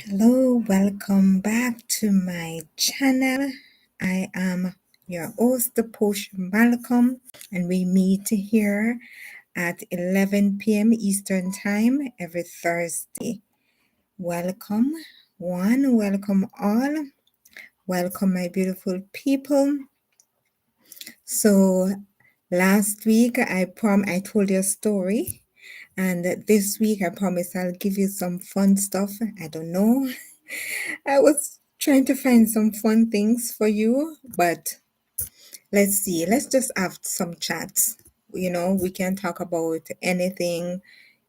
Hello, welcome back to my channel. I am your host, Posha Malcolm, and we meet here at 11 p.m. Eastern Time every Thursday. Welcome, one, welcome all, welcome, my beautiful people. So, last week I told you a story, and this week I promise I'll give you some fun stuff. I don't know. I was trying to find some fun things for you, but let's see. Let's just have some chats. We can talk about anything,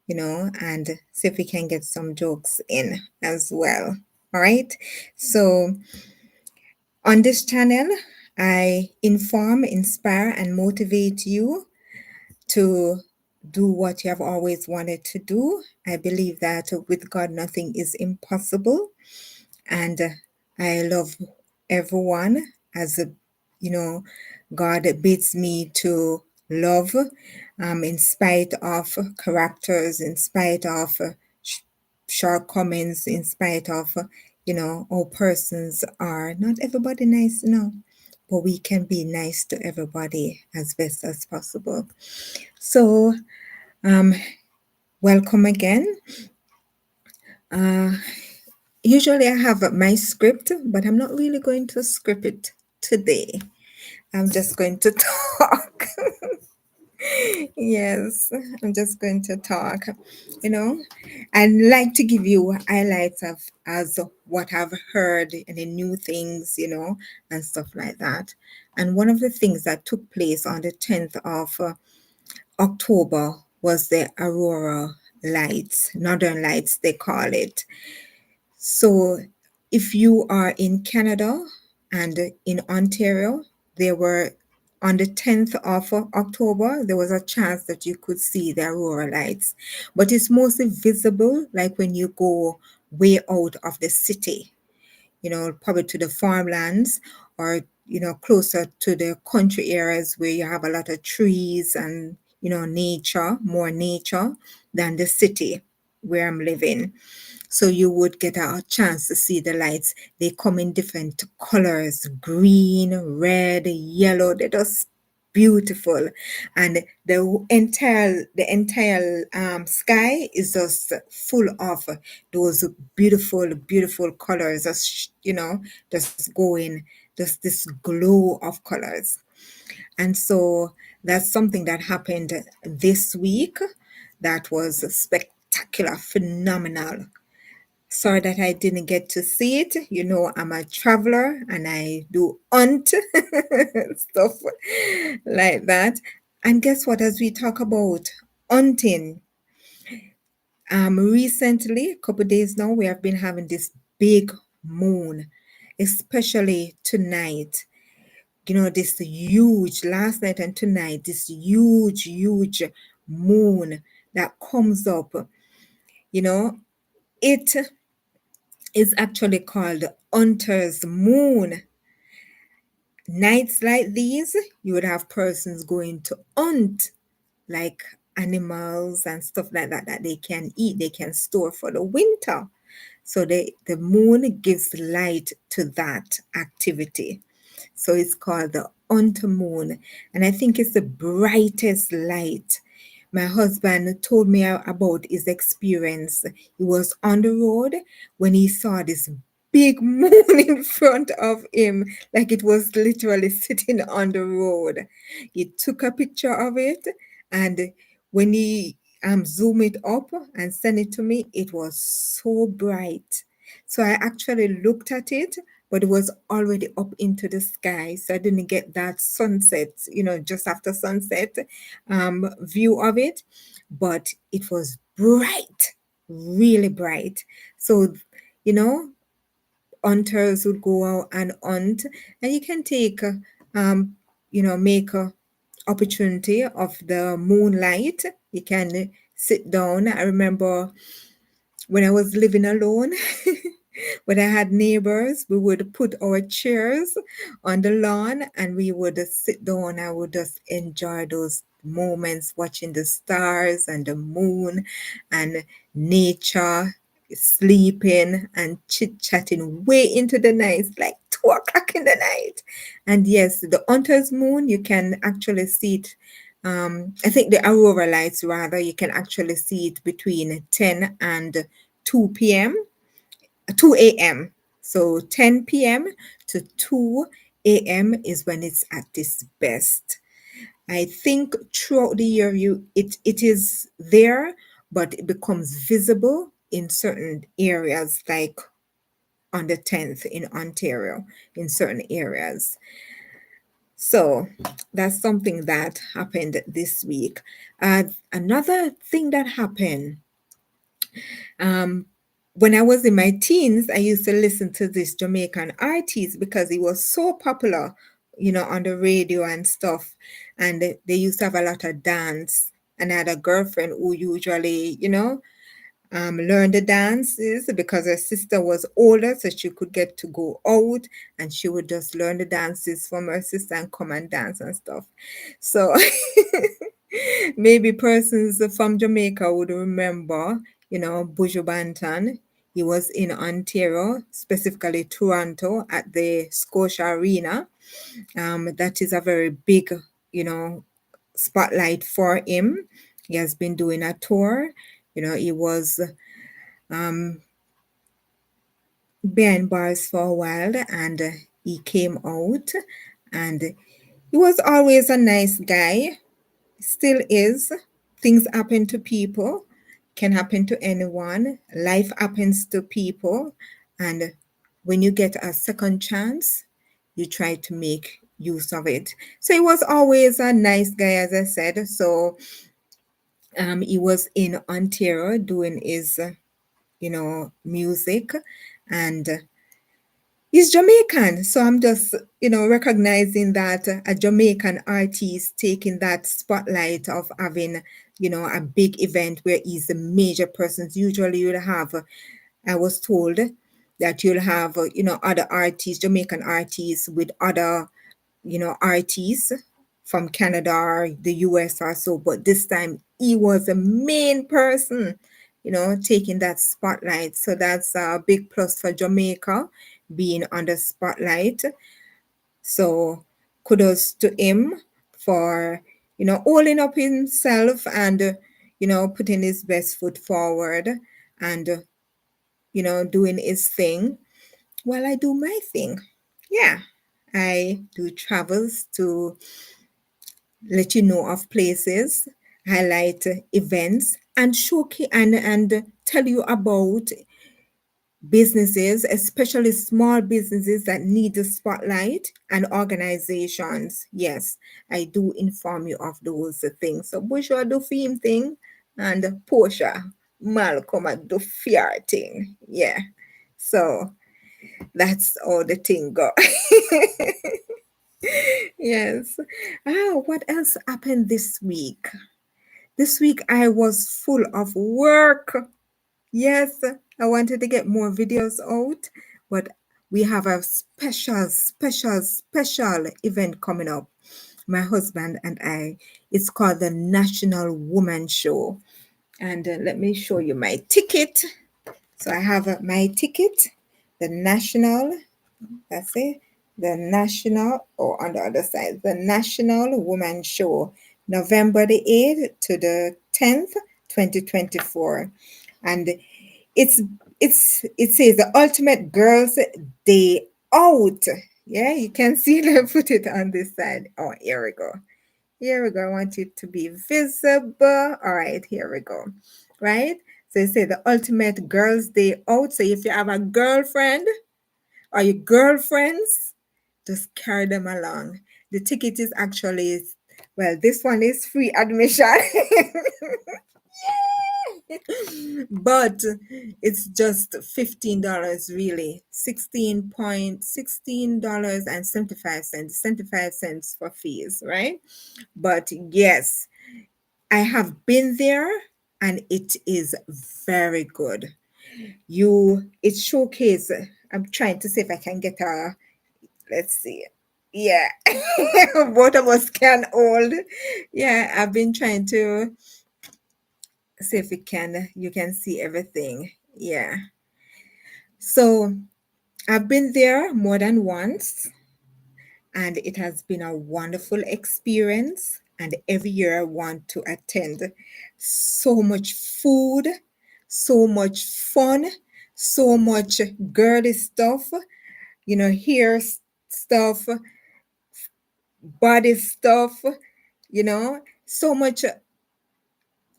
and see if we can get some jokes in as well. All right. So, on this channel, I inform, inspire, and motivate you to do what you have always wanted to do. I believe that with God, nothing is impossible. And I love everyone as you know God bids me to love, in spite of characters, in spite of shortcomings, in spite of how persons are. Not everybody nice, but we can be nice to everybody as best as possible. So, um welcome again. uh Usually I have my script, but I'm not really going to script it today. I'm just going to talk. Yes, I'm just going to talk. You know, I'd like to give you highlights of as what I've heard and the new things, and stuff like that. And one of the things that took place on the 10th of October was the Aurora Lights, Northern Lights, they call it. So, if you are in Canada and in Ontario, there were on the 10th of October, there was a chance that you could see the aurora lights. But it's mostly visible like when you go way out of the city, probably to the farmlands or, closer to the country areas where you have a lot of trees and, nature, more nature than the city where I'm living. So you would get a chance to see the lights. They come in different colors: green, red, yellow. They're just beautiful. And the entire sky is just full of those beautiful, beautiful colors, just going, just this glow of colors. And so that's something that happened this week that was spectacular, phenomenal. Sorry that I didn't get to see it. I'm a traveler and I do hunt stuff like that. And guess what? As we talk about hunting, recently, a couple days now, we have been having this big moon, especially tonight. This huge, last night and tonight, this huge, huge moon that comes up. You know, it is actually called Hunter's Moon. Nights like these, you would have persons going to hunt like animals and stuff like that that they can eat, they can store for the winter. So the moon gives light to that activity. So it's called the Hunter Moon. And I think it's the brightest light. My husband told me about his experience. He was on the road when he saw this big moon in front of him, like it was literally sitting on the road. He took a picture of it, and when he zoom it up and send it to me, it was so bright. So I actually looked at it, but it was already up into the sky. So I didn't get that sunset, just after sunset view of it. But it was bright, really bright. So, you know, hunters would go out and hunt, and you can take, make a opportunity of the moonlight. You can sit down. I remember when I was living alone, when I had neighbors, we would put our chairs on the lawn and we would sit down. I would just enjoy those moments watching the stars and the moon and nature. sleeping and chit chatting way into the night, like 2 o'clock in the night. And yes, the hunter's moon, you can actually see it. I think the aurora lights, rather, you can actually see it between 10 and 2 p.m., 2 a.m. So 10 p.m. to 2 a.m. is when it's at its best. I think throughout the year it is there, but it becomes visible in certain areas, like on the 10th in Ontario, in certain areas. So that's something that happened this week. Another thing that happened, um, when I was in my teens, I used to listen to this Jamaican artist because he was so popular, on the radio and stuff. And they used to have a lot of dance. And I had a girlfriend who usually, learn the dances because her sister was older, so she could get to go out, and she would just learn the dances from her sister and come and dance and stuff. So maybe persons from Jamaica would remember, Buju Banton. He was in Ontario, specifically Toronto, at the Scotia Arena. That is a very big, spotlight for him. He has been doing a tour. He was um, behind bars for a while, and he came out, and he was always a nice guy, still is. Things happen to people, can happen to anyone. Life happens to people, and when you get a second chance, you try to make use of it. So he was always a nice guy, as I said. So he was in Ontario doing his, music, and he's Jamaican. So I'm just, recognizing that a Jamaican artist taking that spotlight of having, a big event where he's a major person. Usually you'll have, I was told that you'll have, other artists, Jamaican artists with other, artists from Canada or the US or so. But this time he was the main person, taking that spotlight. So that's a big plus for Jamaica being on the spotlight. So kudos to him for, holding up himself and, putting his best foot forward and, doing his thing while I do my thing. Yeah, I do travels to let you know of places, highlight events, and showcase and tell you about businesses, especially small businesses that need the spotlight, and organizations. Yes, I do inform you of those things. So Busha do film thing, and Posha, Malcolm at do fear thing. Yeah. So that's all the thing go. Yes. What else happened this week? This week I was full of work. Yes, I wanted to get more videos out, but we have a special event coming up. My husband and I. It's called the National Woman Show. And let me show you my ticket. So I have my ticket, the National, that's it, the National, or on the other side, the National Woman Show, November the 8th to the 10th, 2024. And it's it says the ultimate girls day out. Yeah, you can see them put it on this side. Oh, here we go. Here we go. I want it to be visible. All right, here we go. Right? So it says the ultimate girls day out. So if you have a girlfriend or your girlfriends, just carry them along. The ticket is actually, well, this one is free admission. But it's just $15 really. $16.75, 75 cents for fees, right? But yes, I have been there and it is very good. It showcase. I'm trying to see if I can get a, let's see. Yeah. Both of us can hold. Yeah, I've been trying to see if you can see everything. Yeah. So I've been there more than once, and it has been a wonderful experience. And every year I want to attend. So much food, so much fun, so much girly stuff, hair stuff, body stuff, so much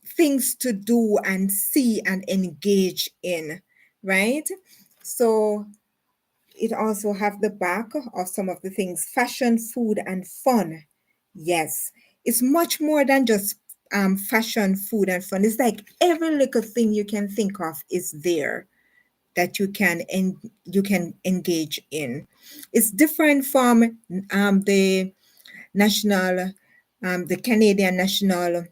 things to do and see and engage in, right? So it also have the back of some of the things: fashion, food, and fun. Yes, it's much more than just fashion, food, and fun. It's like every little thing you can think of is there that you can engage in. It's different from the national, the Canadian national,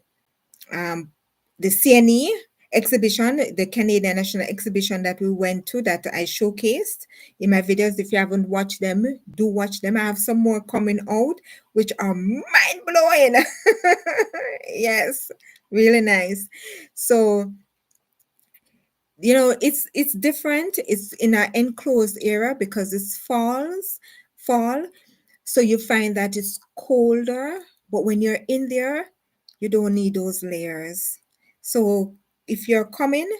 um, the CNE exhibition, the Canadian National Exhibition that we went to, that I showcased in my videos. If you haven't watched them, do watch them. I have some more coming out, which are mind blowing. Yes, really nice. So, it's different. It's in an enclosed area because it's fall. So you find that it's colder, but when you're in there, you don't need those layers. So if you're coming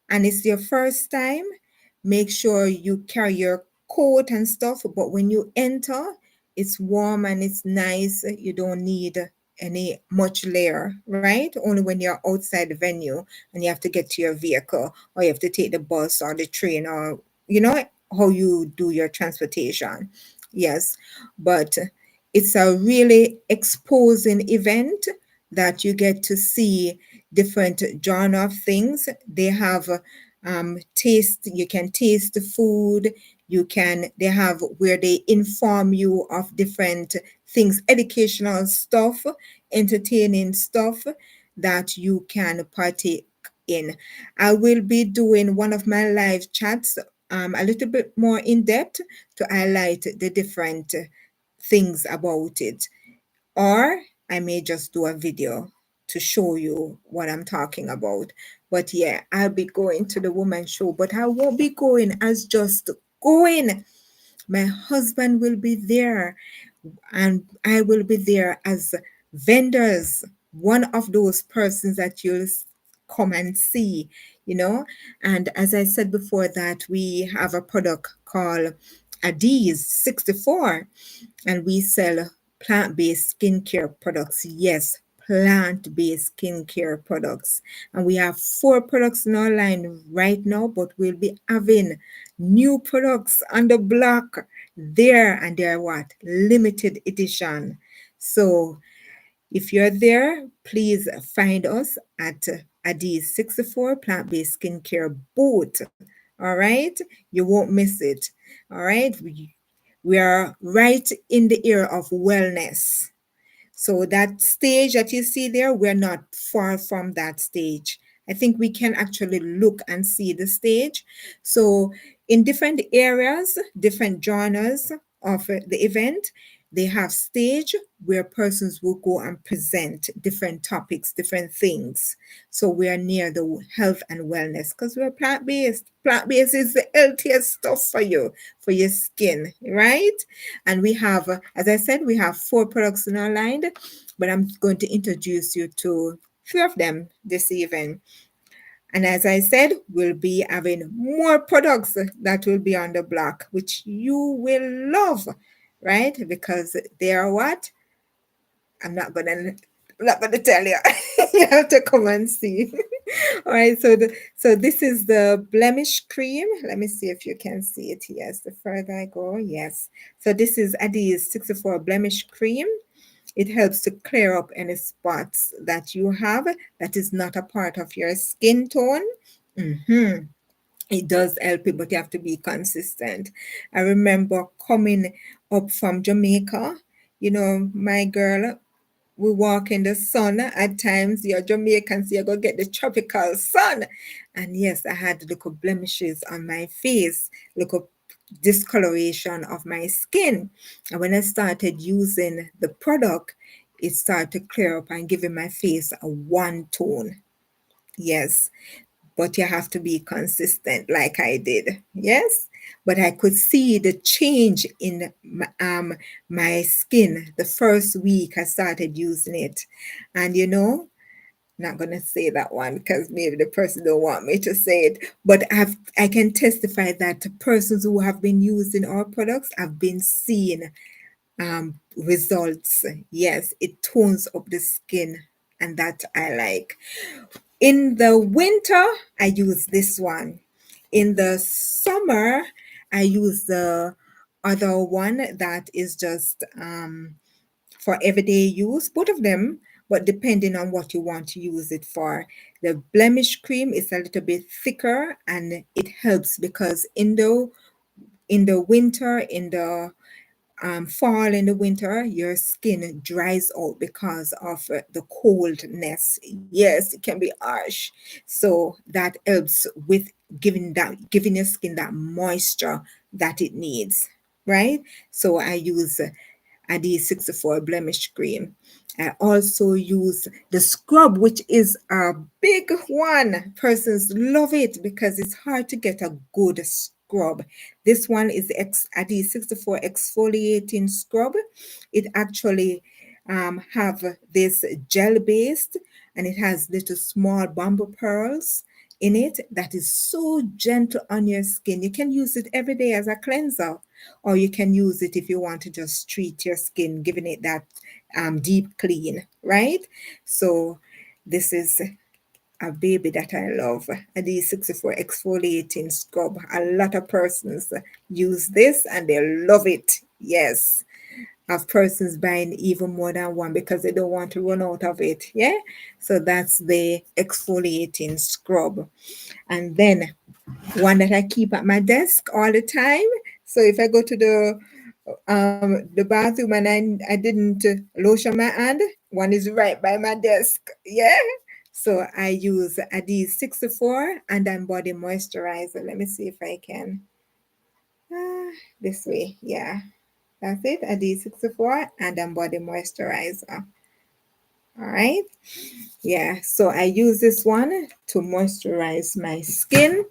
and it's your first time, make sure you carry your coat and stuff. But when you enter, it's warm and it's nice. You don't need any much layer, right? Only when you're outside the venue and you have to get to your vehicle, or you have to take the bus or the train, or how you do your transportation. Yes, but it's a really exposing event that you get to see different genre of things. They have taste. You can taste the food. They have where they inform you of different things, educational stuff, entertaining stuff that you can partake in. I will be doing one of my live chats a little bit more in depth to highlight the different things about it. Or I may just do a video to show you what I'm talking about. But yeah, I'll be going to the woman show, but I won't be going as just going. My husband will be there, and I will be there as vendors, one of those persons that you'll come and see, you know. And as I said before, that we have a product called Adiz 64, and we sell plant-based skincare products. Yes, plant-based skincare products. And we have 4 products in our line right now, but we'll be having new products on the block there, and they're what? Limited edition. So if you're there, please find us at Adi's 64 plant-based skincare booth. All right, you won't miss it. All right, we are right in the era of wellness. So that stage that you see there, we're not far from that stage. I think we can actually look and see the stage. So in different areas, different genres of the event, they have stage where persons will go and present different topics, different things. So we are near the health and wellness because we're plant-based. Plant-based is the healthiest stuff for your skin, right? And we have, as I said, we have 4 products in our line, but I'm going to introduce you to 3 of them this evening. And as I said, we'll be having more products that will be on the block, which you will love, right? Because they are what? I'm not gonna tell you. You have to come and see. All right, so this is the blemish cream. Let me see if you can see it. Yes, the further I go, yes. So this is Adi's 64 blemish cream. It helps to clear up any spots that you have that is not a part of your skin tone. Mhm. It does help it, but you have to be consistent. I remember coming up from Jamaica. My girl, we walk in the sun at times. You're Jamaican, so you go get the tropical sun. And yes, I had little blemishes on my face, little discoloration of my skin. And when I started using the product, it started to clear up and giving my face a one tone. Yes, but you have to be consistent like I did. Yes. But I could see the change in my skin the first week I started using it. And not gonna say that one because maybe the person don't want me to say it. But I can testify that the persons who have been using our products have been seeing results. Yes, it tones up the skin, and that I like. In the winter, I use this one. In the summer, I use the other one that is just for everyday use, both of them, but depending on what you want to use it for. The blemish cream is a little bit thicker and it helps because in the winter, in the fall, in the winter, your skin dries out because of the coldness. Yes, it can be harsh. So that helps with giving your skin that moisture that it needs, right? So I use a D64 blemish cream. I also use the scrub, which is a big one. Persons love it because it's hard to get a good scrub. This one is a D64 exfoliating scrub. It actually have this gel based, and it has little small bamboo pearls in it that is so gentle on your skin. You can use it every day as a cleanser, or you can use it if you want to just treat your skin, giving it that deep clean, right? So this is a baby that I love, a D64 exfoliating scrub. A lot of persons use this and they love it. Yes. Of persons buying even more than one because they don't want to run out of it. Yeah. So that's the exfoliating scrub. And then one that I keep at my desk all the time. So if I go to the bathroom and I didn't lotion my hand, one is right by my desk. Yeah. So I use a D64 and then body moisturizer. Let me see if I can. This way. Yeah. That's it. A D64 and then body moisturizer. All right. Yeah. So I use this one to moisturize my skin,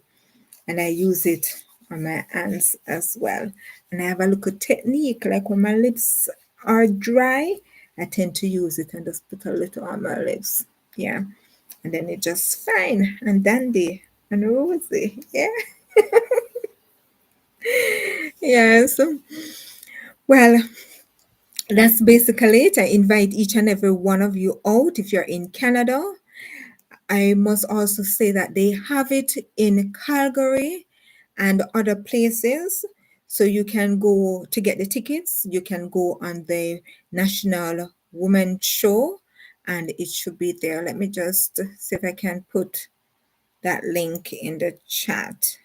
and I use it on my hands as well. And I have a little technique, like when my lips are dry, I tend to use it and just put a little on my lips. Yeah. And then it's just fine and dandy and rosy. Yeah. Yes. Well, that's basically it. I invite each and every one of you out if you're in Canada. I must also say that they have it in Calgary and other places. So you can go to get the tickets, you can go on the National Women Show and it should be there. Let me just see if I can put that link in the chat.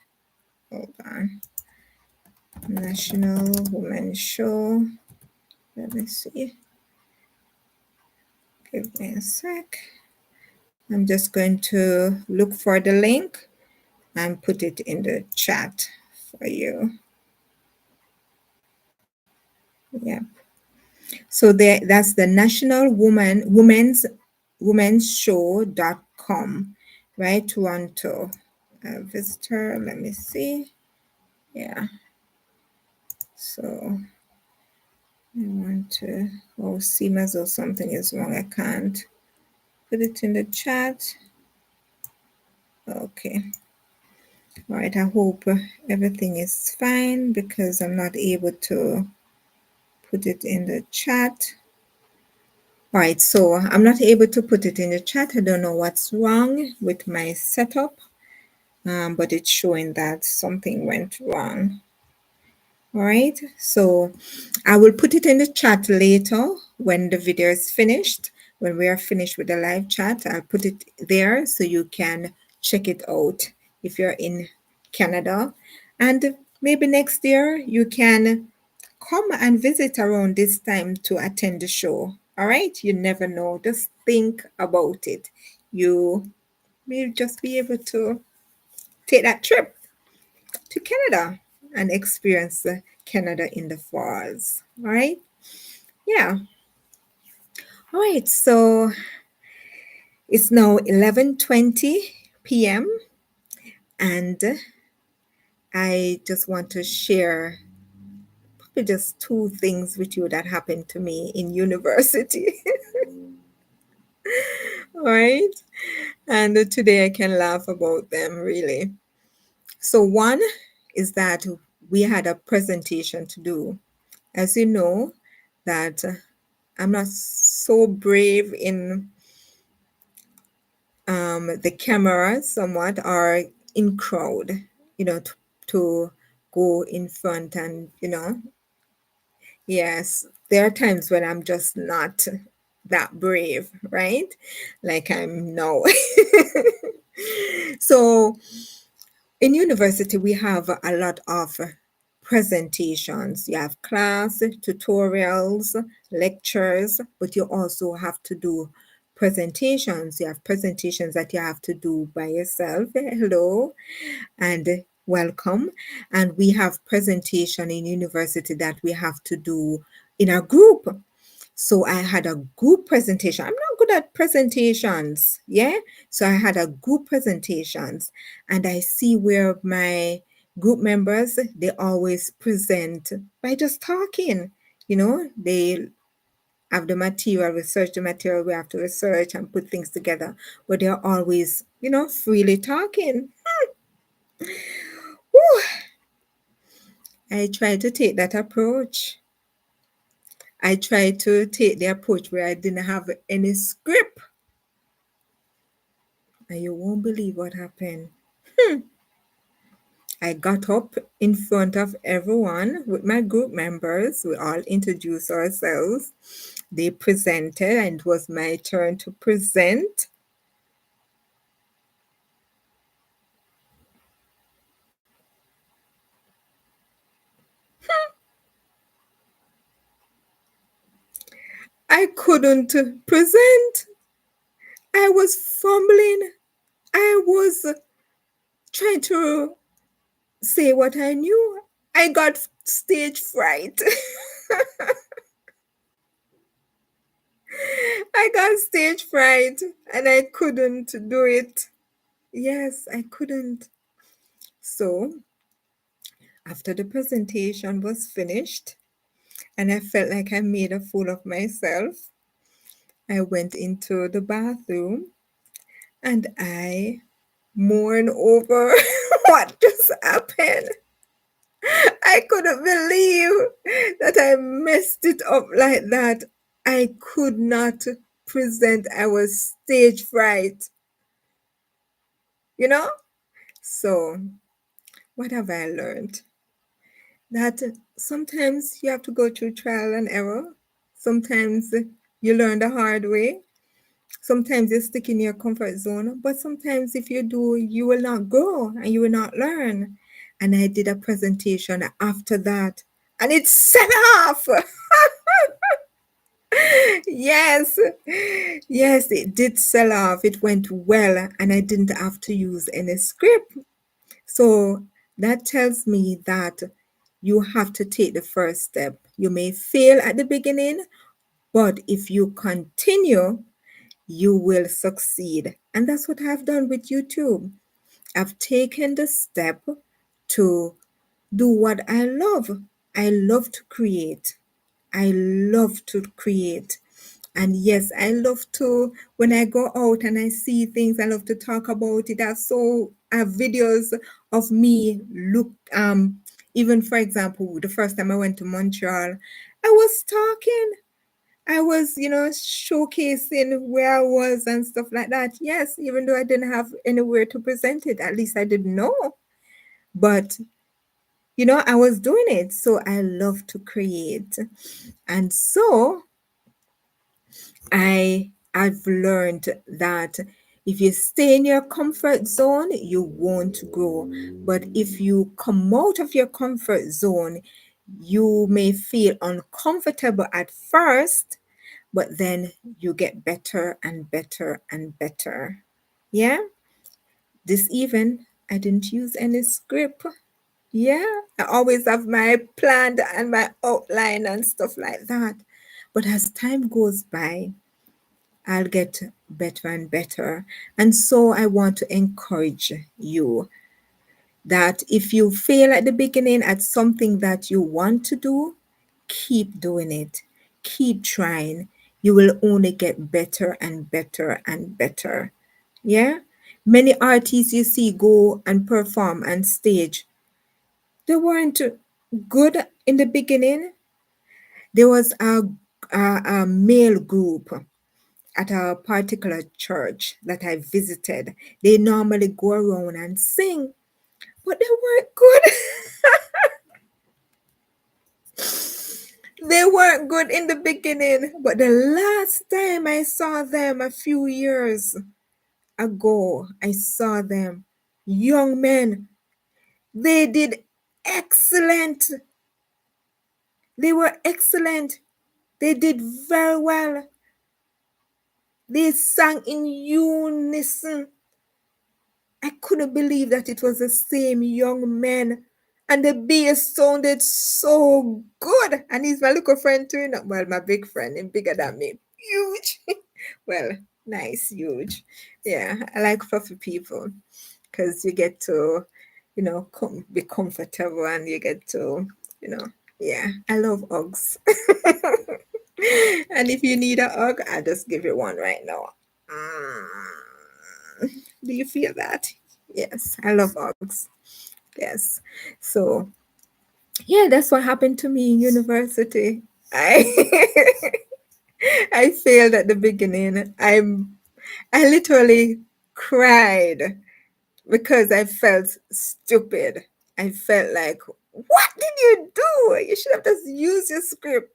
Hold on. National Women Show. Let me see. Give me a sec. I'm just going to look for the link and put it in the chat for you. Yeah. So there, that's the National Women's Show.com, right? Toronto. Visitor, let me see. Yeah. So I want to, CMAS or something is wrong. I can't put it in the chat. Okay. All right. I hope everything is fine because I'm not able to put it in the chat. All right, so I'm not able to put it in the chat. I don't know what's wrong with my setup, but it's showing that something went wrong. All right, so I will put it in the chat later when the video is finished. When we are finished with the live chat, I'll put it there so you can check it out if you're in Canada. And maybe next year you can come and visit around this time to attend the show. All right, you never know. Just think about it. You may just be able to take that trip to Canada and experience Canada in the falls. All right. Yeah. All right. So it's now 11:20 p.m. And I just want to share probably just two things with you that happened to me in university. All right. And today I can laugh about them really. So, one is that we had a presentation to do. As you know, that I'm not so brave in the camera somewhat or in crowd, to go in front and, yes, there are times when I'm just not that brave, right? Like I'm now. So in university, we have a lot of presentations. You have class, tutorials, lectures, but you also have to do presentations. You have presentations that you have to do by yourself. Hello and welcome. And we have presentation in university that we have to do in a group. So I had a group presentation. I'm not good at presentations. Yeah. So I had a group presentations and I see where my group members, they always present by just talking. They have the material, research the material we have to research and put things together, but they're always, freely talking. Whew. I try to take that approach. I try to take the approach where I didn't have any script. And you won't believe what happened. I got up in front of everyone with my group members. We all introduced ourselves. They presented, and it was my turn to present. I couldn't present. I was fumbling. I was trying to say what I knew. I got stage fright. I got stage fright and I couldn't do it. Yes, I couldn't. So, after the presentation was finished and I felt like I made a fool of myself, I went into the bathroom and I mourned over what just happened. I couldn't believe that I messed it up like that. I could not present. I was stage fright, you know? So, what have I learned? That sometimes you have to go through trial and error. Sometimes you learn the hard way. Sometimes you stick in your comfort zone. But sometimes if you do, you will not grow and you will not learn. And I did a presentation after that and it set off. Yes, yes, it did sell off. It went well, and I didn't have to use any script. So that tells me that you have to take the first step. You may fail at the beginning, but if you continue, you will succeed. And that's what I've done with YouTube. I've taken the step to do what I love. I love to create. I love to create. And yes, I love to, when I go out and I see things, I love to talk about it. I have videos of me even for example, the first time I went to Montreal, I was talking. I was, showcasing where I was and stuff like that. Yes, even though I didn't have anywhere to present it, at least I didn't know. But, I was doing it. So I love to create. And so I've learned that if you stay in your comfort zone, you won't grow. But if you come out of your comfort zone, you may feel uncomfortable at first, but then you get better and better and better. Yeah, this even I didn't use any script. Yeah, I always have my plan and my outline and stuff like that. But as time goes by, I'll get better and better. And so I want to encourage you. that if you fail at the beginning at something that you want to do, keep doing it. Keep trying. You will only get better and better and better. Yeah? Many artists you see go and perform on stage, they weren't good in the beginning. There was a male group at a particular church that I visited. They normally go around and sing, but they weren't good. They weren't good in the beginning, but the last time I saw them a few years ago, I saw them, young men. They did excellent. They were excellent. They did very well. They sang in unison. I couldn't believe that it was the same young men. And the bass sounded so good. And he's my little friend too. Well, my big friend, and bigger than me. Huge. Well, nice, huge. Yeah, I like fluffy people because you get to, be comfortable and you get to, yeah, I love hugs. And if you need a hug, I'll just give you one right now. Do you feel that? Yes, I love hugs. Yes. So, yeah, that's what happened to me in university. I I failed at the beginning. I literally cried because I felt stupid. I felt like, what did you do? You should have just used your script.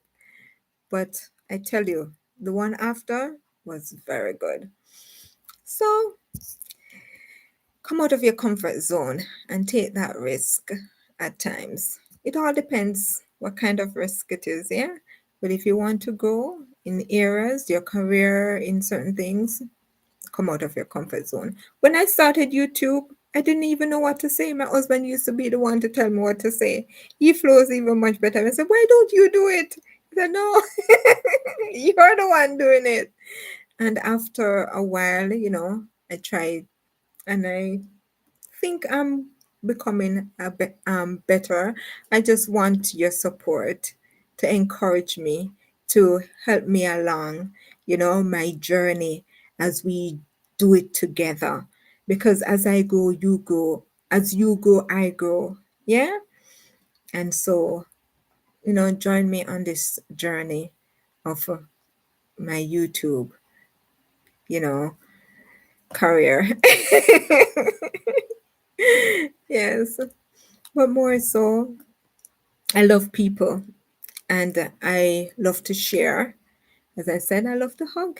But I tell you, the one after was very good. So come out of your comfort zone and take that risk at times. It all depends what kind of risk it is, yeah? But if you want to grow in areas, your career in certain things, come out of your comfort zone. When I started YouTube, I didn't even know what to say. My husband used to be the one to tell me what to say. He flows even much better. I said, why don't you do it? He said, no, you're the one doing it. And after a while, I tried and I think I'm becoming better. I just want your support to encourage me, to help me along, my journey as we do it together. Because as I grow, you grow. As you grow, I grow. Yeah. And so, join me on this journey of my YouTube, you know, career. Yes. But more so, I love people and I love to share. As I said, I love to hug.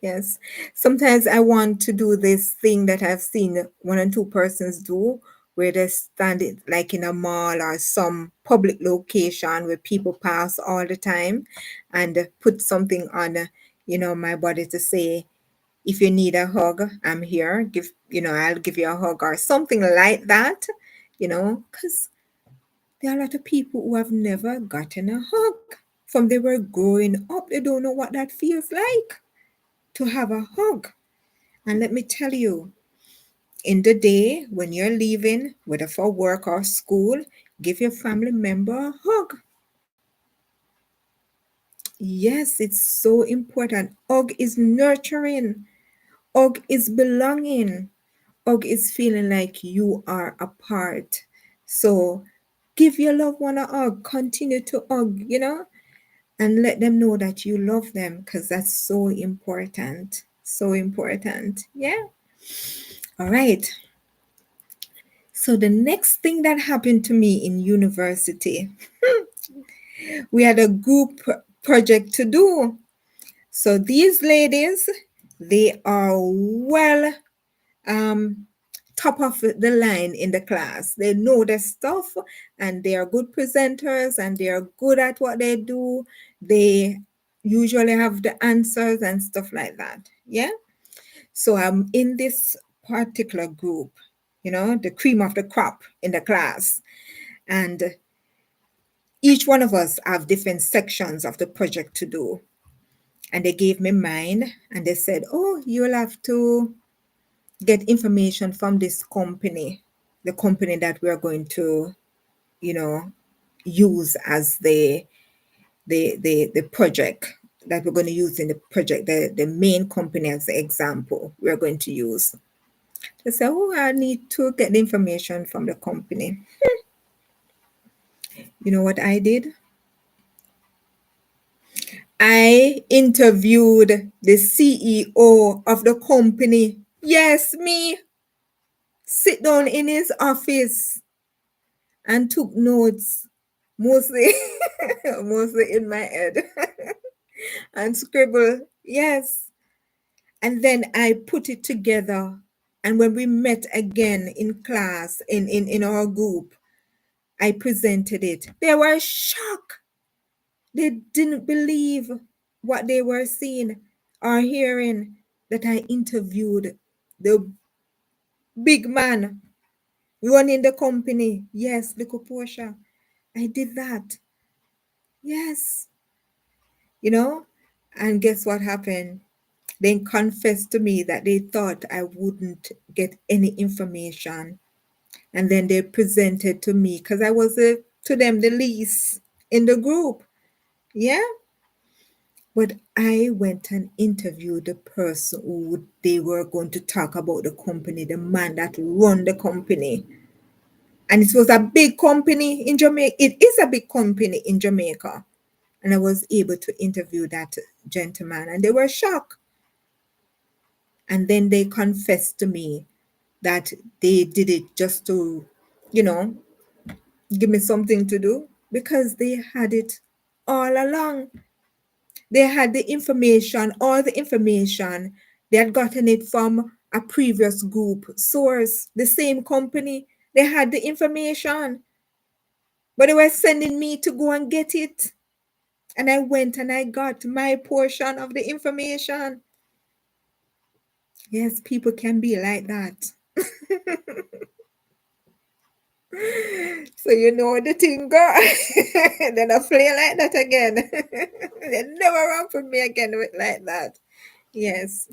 Yes. Sometimes I want to do this thing that I've seen one and two persons do, where they stand it like in a mall or some public location where people pass all the time and put something on, my body to say, if you need a hug, I'm here. I'll give you a hug or something like that, because there are a lot of people who have never gotten a hug. From they were growing up, they don't know what that feels like to have a hug. And let me tell you, in the day when you're leaving, whether for work or school, give your family member a hug. Yes, it's so important. Hug is nurturing. Hug is belonging. Hug is feeling like you are a part. So give your loved one a hug. Continue to hug, and let them know that you love them because that's so important. So important. Yeah. All right. So the next thing that happened to me in university, we had a group project to do. So these ladies, they are well um, top of the line in the class. They know their stuff and they are good presenters and they are good at what they do. They usually have the answers and stuff like that. Yeah. So I'm in this particular group, the cream of the crop in the class. And each one of us have different sections of the project to do. And they gave me mine and they said, oh, you'll have to get information from this company. the company that we are going to, you know, use as the project that we're going to use in the project, the main company as the example we're going to use. They say, oh, I need to get the information from the company. You know what I did? I interviewed the CEO of the company. Yes, me. Sit down in his office and took notes, mostly, mostly in my head, and scribble. Yes. And then I put it together. And when we met again in class, in our group, I presented it. They were shocked. They didn't believe what they were seeing or hearing, that I interviewed the big man running the company. Yes, little Portia. I did that. Yes. You know? And guess what happened? They confessed to me that they thought I wouldn't get any information. And then they presented to me because I was to them the least in the group. Yeah. But I went and interviewed the person who they were going to talk about the company, the man that run the company. And it was a big company in Jamaica. It is a big company in Jamaica. And I was able to interview that gentleman, and they were shocked. And then they confessed to me that they did it just to, you know, give me something to do, because they had it all along. They had the information, all the information. They had gotten it from a previous group source, the same company. They had the information, but they were sending me to go and get it. And I went and I got my portion of the information. Yes, people can be like that. So you know the thing, girl. Then I play like that again. They never run for me again with like that. Yes.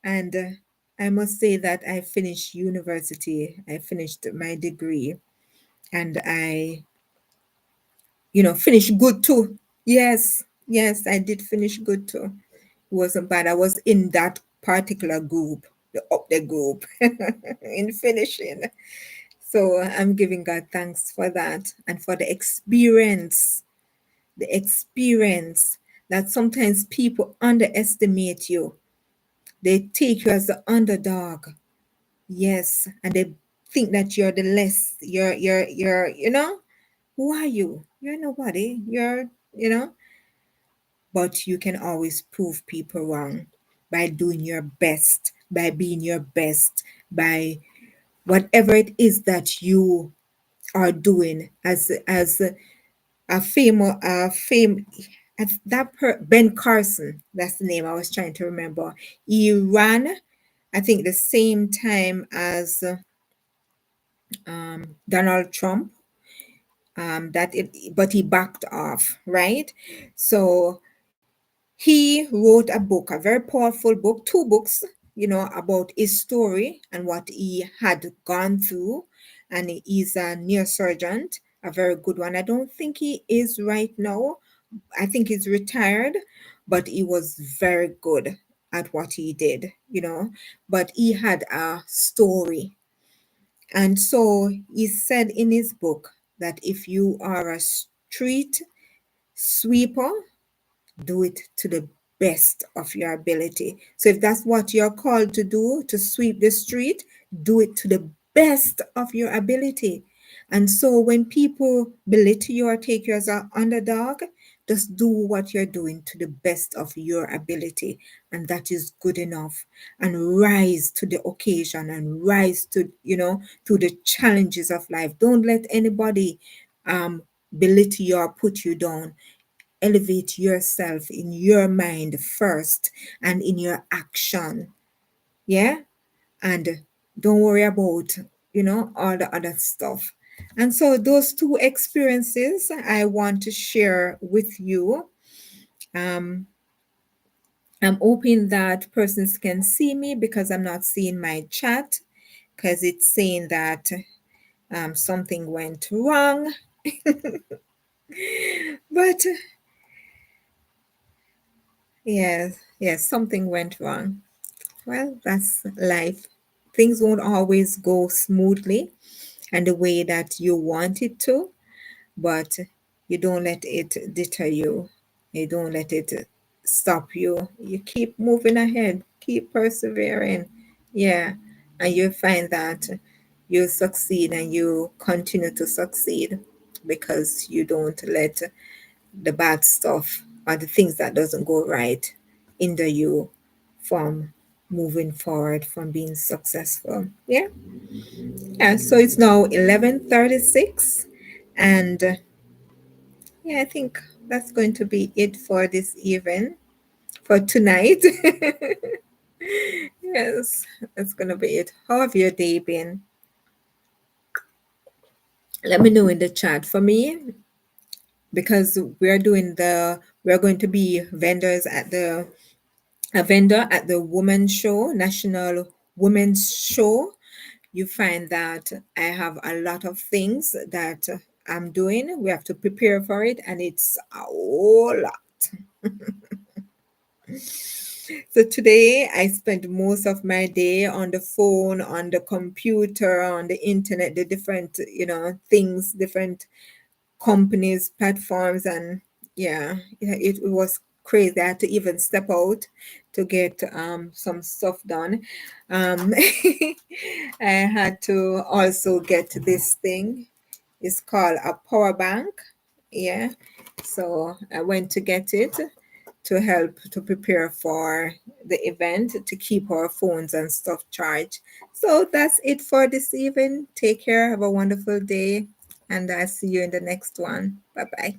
And I must say that I finished university. I finished my degree, and I, finished good too. Yes. Yes, I did finish good too. It wasn't bad. I was in that particular group, the up the group, in finishing. So I'm giving God thanks for that, and for the experience that sometimes people underestimate you. They take you as the underdog. Yes, and they think that you're the less. Who are you? You're nobody. But you can always prove people wrong by doing your best, by being your best, by whatever it is that you are doing, as a famous Ben Carson, that's the name I was trying to remember. He ran, I think, the same time as Donald Trump. But he backed off, right? So he wrote a book, a very powerful book, two books, about his story and what he had gone through. And he's a neurosurgeon, a very good one. I don't think he is right now. I think he's retired, but he was very good at what he did. But he had a story. And so he said in his book that if you are a street sweeper, do it to the best of your ability. So if that's what you're called to do, to sweep the street, do it to the best of your ability. And so when people belittle you or take you as an underdog, just do what you're doing to the best of your ability. And that is good enough. And rise to the occasion, and rise to the challenges of life. Don't let anybody belittle you or put you down. Elevate yourself in your mind first and in your action. Yeah. And don't worry about, all the other stuff. And so those two experiences I want to share with you. Um, I'm hoping that persons can see me, because I'm not seeing my chat, because it's saying that Something went wrong, but yes, yes, something went wrong. Well, that's life. Things won't always go smoothly and the way that you want it to, but you don't let it deter you. You don't let it stop you. You keep moving ahead, keep persevering. Yeah. And you find that you succeed and you continue to succeed because you don't let the bad stuff or the things that doesn't go right hinder you from moving forward, from being successful. Yeah. Yeah. So it's now 11:36, and yeah, I think that's going to be it for this evening, for tonight. Yes, that's going to be it. How have your day been? Let me know in the chat. For me, because we're going to be vendors at the a vendor at the Women's Show, National Women's Show. You find that I have a lot of things that I'm doing. We have to prepare for it, and it's a whole lot. So today I spent most of my day on the phone, on the computer, on the internet, the different, things, different companies, platforms, and yeah, it was crazy. I had to even step out to get some stuff done. Um, I had to also get this thing. It's called a power bank. Yeah. So I went to get it to help to prepare for the event to keep our phones and stuff charged. So that's it for this evening. Take care. Have a wonderful day. And I'll see you in the next one. Bye bye.